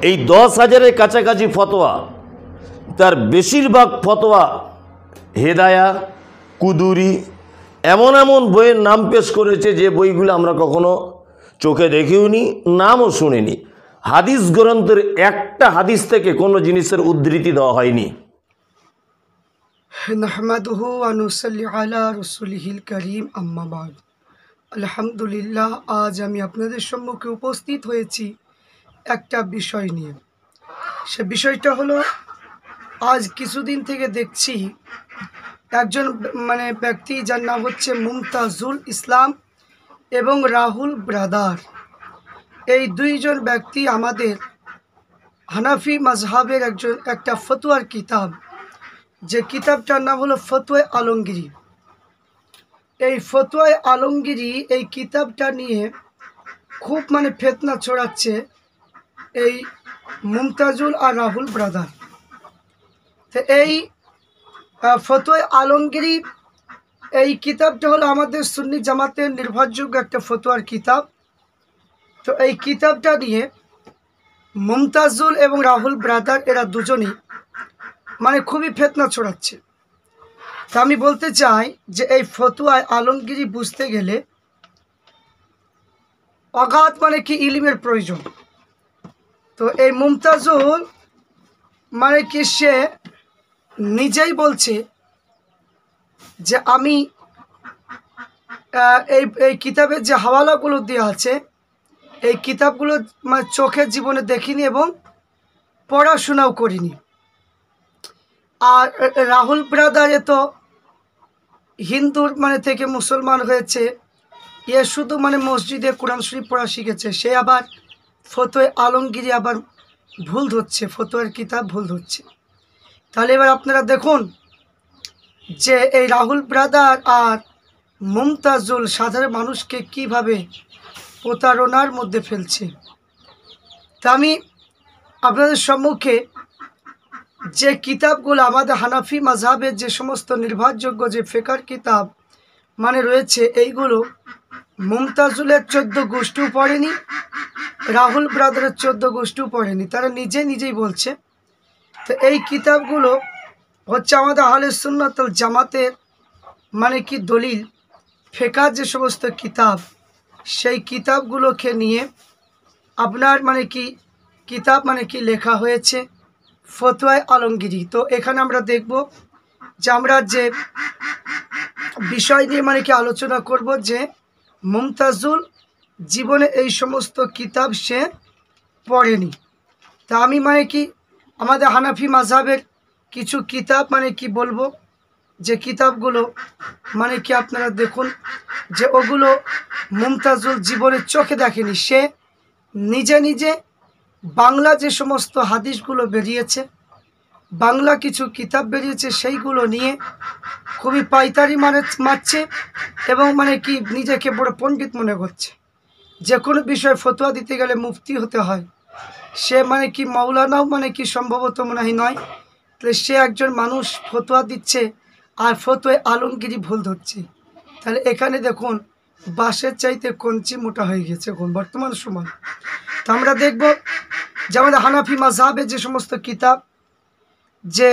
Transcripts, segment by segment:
এই 10,000-এর কাছাকাছি ফতোয়া, তার বেশিরভাগ ফতোয়া হেদায়া, কুদুরি, এমন এমন বইয়ের নাম পেশ করেছে যে বইগুলো আমরা কখনো চোখে দেখেওনি, নামও শুনিনি। হাদিস গ্রন্থের একটা হাদিস থেকে কোনো জিনিসের উদ্ধৃতি দেওয়া হয়নি। নাহমাদুহু ওয়া নুসাল্লি আলা রাসূলিহিল কারীম, আম্মা বাদ। আলহামদুলিল্লাহ, আজ আমি আপনাদের সম্মুখে উপস্থিত হয়েছি একটা বিষয় নিয়ে। সে বিষয়টা হলো, আজ কিছুদিন থেকে দেখছি একজন ব্যক্তি, যার নাম হচ্ছে মুমতাজুল ইসলাম এবং রাহুল ব্রাদার। এই দুইজন ব্যক্তি আমাদের হানাফি মাযহাবের একটা ফতোয়ার কিতাব, যে কিতাবটার নাম হলো ফতোয়া আলমগীরি। এই ফতোয়া আলমগীরি এই কিতাবটা নিয়ে খুব ফিতনা ছড়াচ্ছে এই মুমতাজুল আর রাহুল ব্রাদার। তো এই ফতোয়া আলমগীরি এই কিতাবটা হলো আমাদের সুন্নি জামাতের নির্ভরযোগ্য একটা ফতোয়ার কিতাব। তো এই কিতাবটা নিয়ে মুমতাজুল এবং রাহুল ব্রাদার এরা দুজনই খুবই ফিতনা ছড়াচ্ছে। তা আমি বলতে চাই যে এই ফতোয়া আলমগীরি বুঝতে গেলে অগাধ কি ইলমের প্রয়োজন। তো এই মুমতাজুল কি সে নিজেই বলছে যে আমি এই কিতাবের যে হাওয়ালাগুলো দেওয়া আছে, এই কিতাবগুলো চোখের জীবনে দেখিনি এবং পড়াশোনাও করিনি। আর রাহুল ব্রাদার এ তো হিন্দুর থেকে মুসলমান হয়েছে, এ শুধু মসজিদে কোরআন শরীফ পড়া শিখেছে, সে আবার ফতোয়া আলমগীরি আবার ভুল ধরছে, ফতোয়ার কিতাব ভুল ধরছে। তাহলে এবার আপনারা দেখুন যে এই রাহুল ব্রাদার আর মুমতাজুল সাধারণ মানুষকে কিভাবে প্রতারণার মধ্যে ফেলছে। তা আমি আপনাদের সম্মুখে যে কিতাবগুলো আমাদের হানাফি মাযহাবের যে সমস্ত নির্ভরযোগ্য যে ফিকহের কিতাব রয়েছে, এইগুলো মুমতাজুলের 14 গোষ্ঠীও পড়েনি, রাহুল ব্রাদারের 14 গোষ্ঠীও পড়েনি, তারা নিজেই বলছে। তো এই কিতাবগুলো হচ্ছে আমাদের আহলে সুন্নাত ওয়াল জামাতের কি দলিল, ফিকহের যে সমস্ত কিতাব, সেই কিতাবগুলোকে নিয়ে আপনার কিতাব কি লেখা হয়েছে ফতোয়া আলমগীরি। তো এখানে আমরা দেখব যে আমরা যে বিষয় নিয়ে আলোচনা করব যে মুমতাজুল জীবনে এই সমস্ত কিতাব সে পড়েনি। তা আমি আমাদের হানাফি মাযহাবের কিছু কিতাব বলবো, যে কিতাবগুলো আপনারা দেখুন যে ওগুলো মুমতাজুল জীবনের চোখে দেখেনি। সে নিজে বাংলা যে সমস্ত হাদিসগুলো বেরিয়েছে, বাংলা কিছু কিতাব বেরিয়েছে, সেইগুলো নিয়ে খুবই পাইতারি মারছে এবং নিজেকে বড় পণ্ডিত মনে করছে। যে কোনো বিষয়ে ফতোয়া দিতে গেলে মুফতি হতে হয়, সে মাওলানাও সম্ভবত মনে হয় নয়। তাহলে সে একজন মানুষ ফতোয়া দিচ্ছে আর ফতোয়া আলমগীরি ভুল ধরছে। তাহলে এখানে দেখুন বাঁশের চাইতে কঞ্চি মোটা হয়ে গেছে এখন বর্তমান সময়। তো আমরা দেখব যে আমাদের হানাফি মাযহাবের যে সমস্ত কিতাব, যে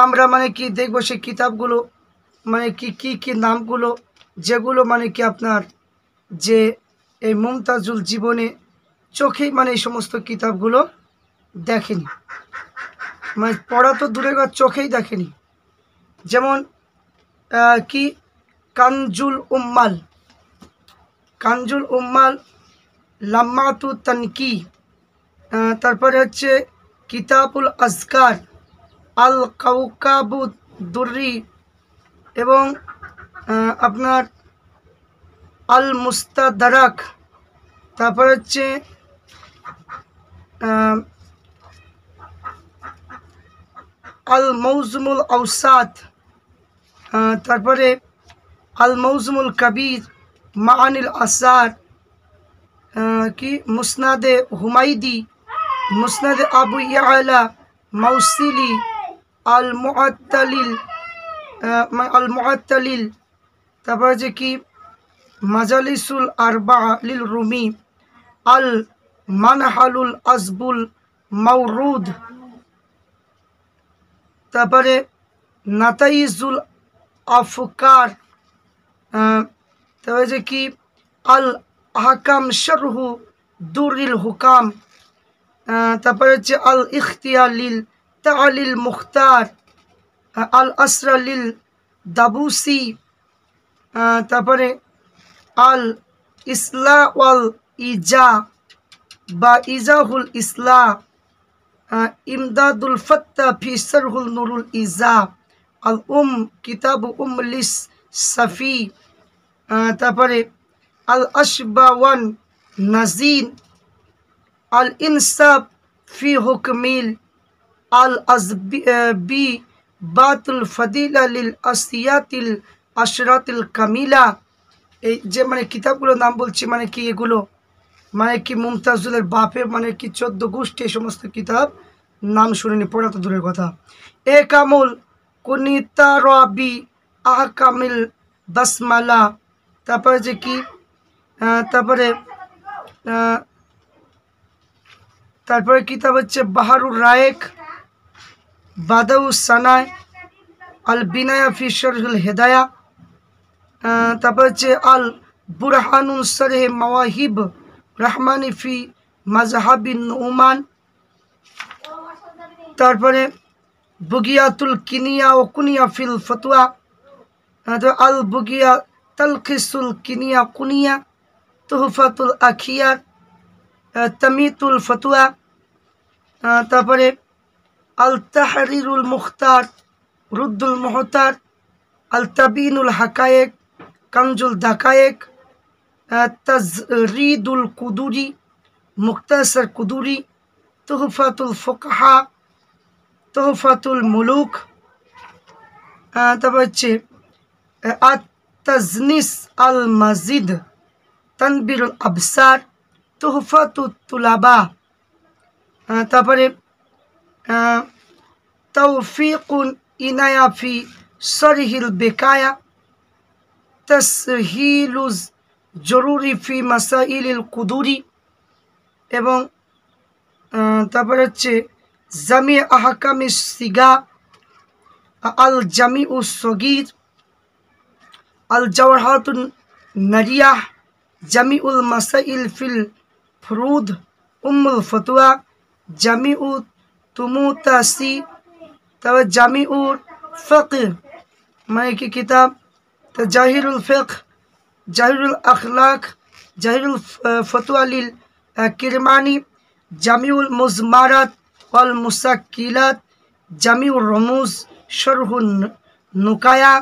আমরা দেখব সেই কিতাবগুলো কি নামগুলো, যেগুলো আপনার যে এই মুমতাজুল জীবনে চোখেই এই সমস্ত কিতাবগুলো দেখেনি, পড়া তো দূরে চোখেই দেখেনি। যেমন কি কানজুল উম্মাল, লাম্মাতু তানকি, তারপরে হচ্ছে কিতাবুল আজকার, আল কাউকাবুদ দুর্রি, এবং আপনার আল মুস্তাদরাক, তারপর হচ্ছে আল মৌজুমুল আউসাত, তারপরে আল মৌজুমুল কবির, মাআনিল আসার, কি মুসনাদে হুমাইদি, মুসনাদে আবু ইয়ালা মাউসিলি, আল মুআত্তালিল, তারপরে যে কি মাজালিসুল আরবা লিল রুমি, আল মানহালুল আজবুল মাউরুদ, তারপরে নাতাইজুল আফকার, তারপরে যে কি আল আহকাম শরহু দুরিল হুকাম, তারপরে হচ্ছে আল ইখতিয়ার লিল তালিল মুখতার, আল আসরা লিল দাবুসি, তারপরে আল ইসলা ওয়াল ইজা বা ইজাহুল ইসলা, ইমদাদুল ফত্তা ফি সরহুল নুরুল ইজা, আল কিতাবু লিস সাফি, তারপরে আল আশবা ওয়ান নাজিন, আল ইনসাফ ফি হুকমিল, আল আজবি বাতুল ফদিলা লিল আসিয়াতিল আশরাতিল কামিলা। এই যে মানে কিতাবগুলোর নাম বলছি, মানে কি এগুলো মানে কি মুমতাজুলের বাপের মানে কি 14 গোষ্ঠী এই সমস্ত কিতাব নাম শুনিনি, পড়া তো দূরের কথা। এ কামুল কুনিতারাবি আহকামিল বাসমালা, তারপরে যে কি তারপরে কিতাব হচ্ছে বাহারুর রায়েক, বাদাউ সানায়, আল বিনায়া ফি শরহুল হেদায়া, তারপর হচ্ছে আল বুরহানুন সরহে মাওয়াহিব রহমানি ফি মাজহাবিন নুমান, তারপরে বুগিয়াতুল কিনিয়া ও কুনিয়া ফিল ফতোয়া, আল বুগিয়া তালখিসুল কিনিয়া কুনিয়া, তুহফাতুল আখিয়ার, তামিতুল ফতোয়া, তারপরে আল তাহরিরুল মুখতার, রুদ্দুল মুহতার, আল তাবিনুল হাকায়েক, কানজুল দাকায়েক, তাজরিদুল কুদুরি, মুক্তাসর কুদুরি, তুহফাতুল ফুকাহা, তুহফাতুল মুলুক, তারপর হচ্ছে আত তাজনিস আল মাজিদ, তানবিরুল আবসার, তুহফাতুত তুলাবা, তারপরে তৌফিকুন ইনায়া ফি সরহিল বেকায়া, তসহিলুজ জরুরি ফি মাসাইলিল কুদুরি, এবং তারপরে হচ্ছে জামি আহকামি সিগা, আল জামিউ সগীর, আল জওহারাতুন নারিয়াহ, জামিউল মাসাইল ফিল ফুরুদ, উম্মুল ফতোয়া, জামিউ তুমুতাসি, তারপর জামিউর ফিকহ মানে কি কিতাব, তো জাহিরুল ফিকহ, জাহিরুল আখলাক, জাহিরুল ফতোয়া লিল কিরমানি, জামিউল মুজমারাত ওয়াল মুসাক্কিলাত, জামিউর রমুজ শরহুন নুকায়া,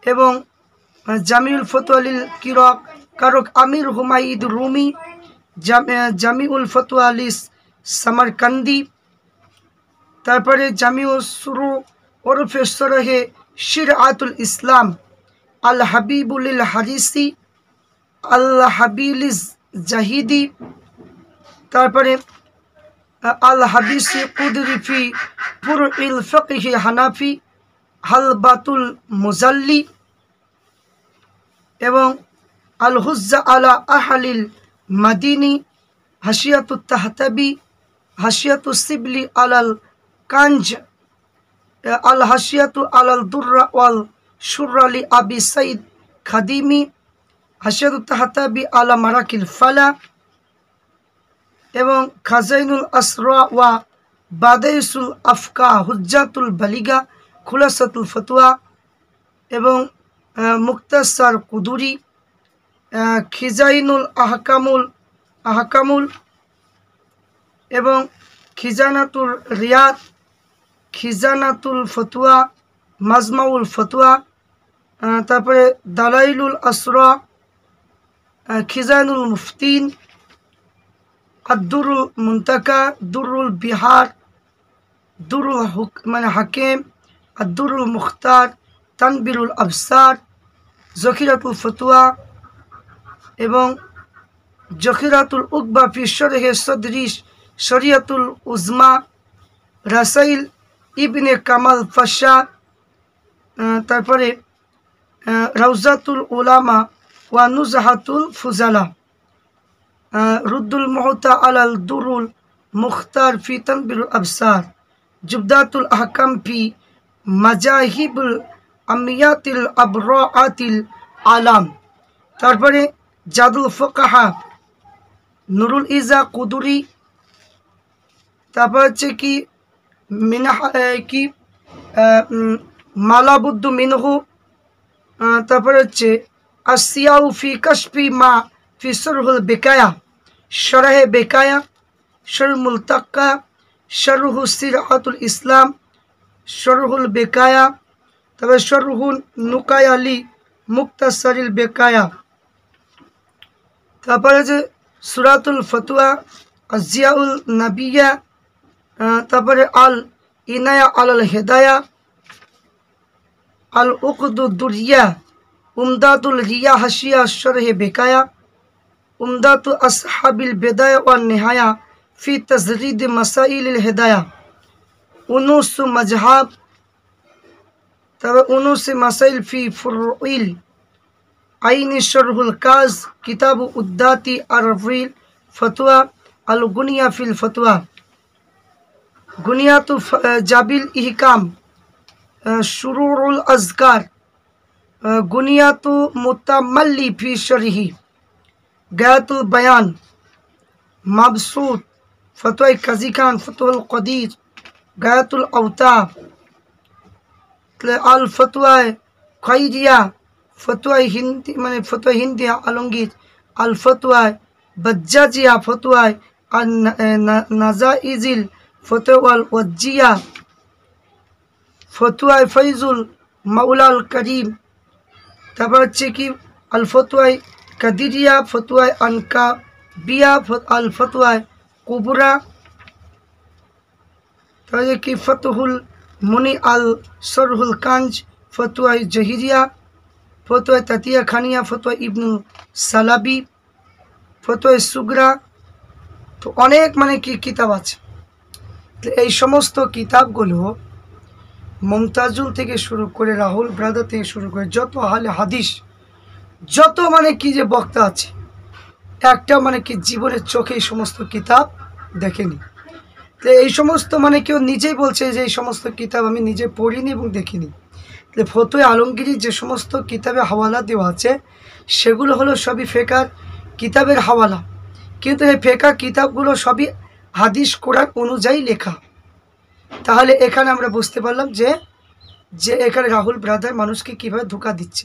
এবং জামিউল ফতোয়া লিল কারক আমির হুমায়ুদ রুমি, জামিউল ফতোয়া লিস সামারকান্দি, তারপরে জামিউ সুরু ওরফে সরহে শিরআতুল ইসলাম, আল হাবিবুল হারিসি, আল হাবিলিস জাহিদি, তারপরে আল হাদিসি কুদরি ফি ফুরউল ফিকহি হানাফি, হালবাতুল মুজাল্লি, এবং আল হুজ্জা আলা আহলিল মাদিনী, হাশিয়াতুত তাহতাবি, হাশিয়াতুস সিবলি আলাল কাঞ্জ, আল হাশিয়াতু আলাল দুররা ওয়াল শুররালি আবি সাইদ খাদিমি, হাশিয়াতুত তাহতাবি আলা মারাকিল ফালা, এবং খাজাইনুল আসরা ওয়া বাদাইসুল আফকা, হুজ্জাতুল বালিগা, খুলাসাতুল ফতোয়া, এবং মুক্তাসার কুদুরি, খিজাইনুল আহকামুল, এবং খিজানাতুল রিয়াদ, খিজানাতুল ফতোয়া, মাজমাউল ফতোয়া, তারপরে দালাইলুল আসরা, খিজানুল মুফতিন, আদ-দুরুল মুনতাকা, দুরুল বিহার, দুরুল মানে হাকিম, আদ-দুরুল মুখতার, তানবিরুল আবসার, জখিরাতুল ফতোয়া, এবং জখিরাতুল উকবা ফি শরহে সদরি শরিয়াতুল উজমা, রাসাইল ইবনে কামাল ফাশা, তারপরে রাউজাতুল উলামা ওয়া নুজহাতুল ফুজালা, রুদ্দুল মুহতা আলাল দুরুল মুখতার ফি তানবিরুল আবসার, জুবদাতুল আহকাম ফি মাজাহিবুল আমিয়াতিল আবরাআতিল আলাম। তারপরে জাদুল ফকাহা নুরুল ইজা কুদুরি। তারপর হচ্ছে কি মিনাহা কি মালাবুদ্দু মিনহু। তারপরে হচ্ছে আসিয়াউ ফি কাশফি মা ফি সরহুল বেকায়া, শরহে বেকায়া, শরহ মুলতাক্কা, শরহু সিরাতুল ইসলাম, শরহুল বেকায়া। তারপরে শরহুল নুকায়ালি মুক্তাসারিল বেকায়া। তারপরে যে সুরাতুল ফতুয়া, আজিয়াউল নাবিয়া। তারপরে আল ইনায়া আল হেদায়া, আল উকদুদ্দুরিয়া, উমদাতুল রিয়া হাসিয়া শরহে বেকায়া, উমদাতু আসহাবিল বেদায়া ওয়ান নেহায়া ফি তাজরিদ মাসাইলিল হেদায়া, উনুস মাজহাব। তবে উনুস মাসাইল ফি ফুরউইল আইনি শরহুল কাজ, কিতাবু উদ্দাতি আরফিল ফতোয়া, আল গুনিয়া ফিল ফতোয়া, গুনিয়াতু জাবিল ইহকাম, শুরুরুল আজকার, গুনিয়াতু মুতামাল্লি ফি শরহি, গায়াতুল বয়ান, মাবসুত, ফতোয়া কাজী খান, ফতহুল কদির, গায়াতুল আওতা, আল ফতোয়া খৈরিয়া, ফতোয়া হিন্দি মানে ফতোয়া হিন্দিয়া আলমগীর, আল ফতোয়া বজ্জাজিয়া, ফতোয়া আর নাজাইজিল ফতোয়াল ওয়াজিয়া, ফতোয়া ফৈজুল মাওলাল করিম। তারপর হচ্ছে কি আল ফতোয়া কাদিরিয়া, ফতোয়া আনকা বিয়া, আল ফতোয়া কুবরা। তারপরে কি ফতহুল মুনি, আল সরহুল কাঞ্জ, ফতোয়া জহিরিয়া, ফতোয়া তাতিয়া খানিয়া, ফতোয়া ইবনুল সালাবি, ফতোয়া সুগরা। তো অনেক মানে কি কিতাব আছে। এই সমস্ত কিতাবগুলো মুমতাজুল থেকে শুরু করে রাহুল ব্রাদার থেকে শুরু করে যত আহলে হাদিস, যত মানে কি যে বক্তা আছে, একটা মানে কি জীবনের চোখে এই সমস্ত কিতাব দেখেনি। তো এই সমস্ত মানে কেউ নিজেই বলছে যে এই সমস্ত কিতাব আমি নিজে পড়িনি এবং দেখিনি। ফতোয়া আলমগীরির যে সমস্ত কিতাবে হাওয়ালা দেওয়া আছে সেগুলো হলো সবই ফেকার কিতাবের হাওয়ালা, কিন্তু এই ফেকা কিতাবগুলো সবই হাদিস কোরআন অনুযায়ী লেখা। তাহলে এখানে আমরা বুঝতে পারলাম যে এখানে রাহুল ব্রাদার মানুষকে কীভাবে ধোঁকা দিচ্ছে।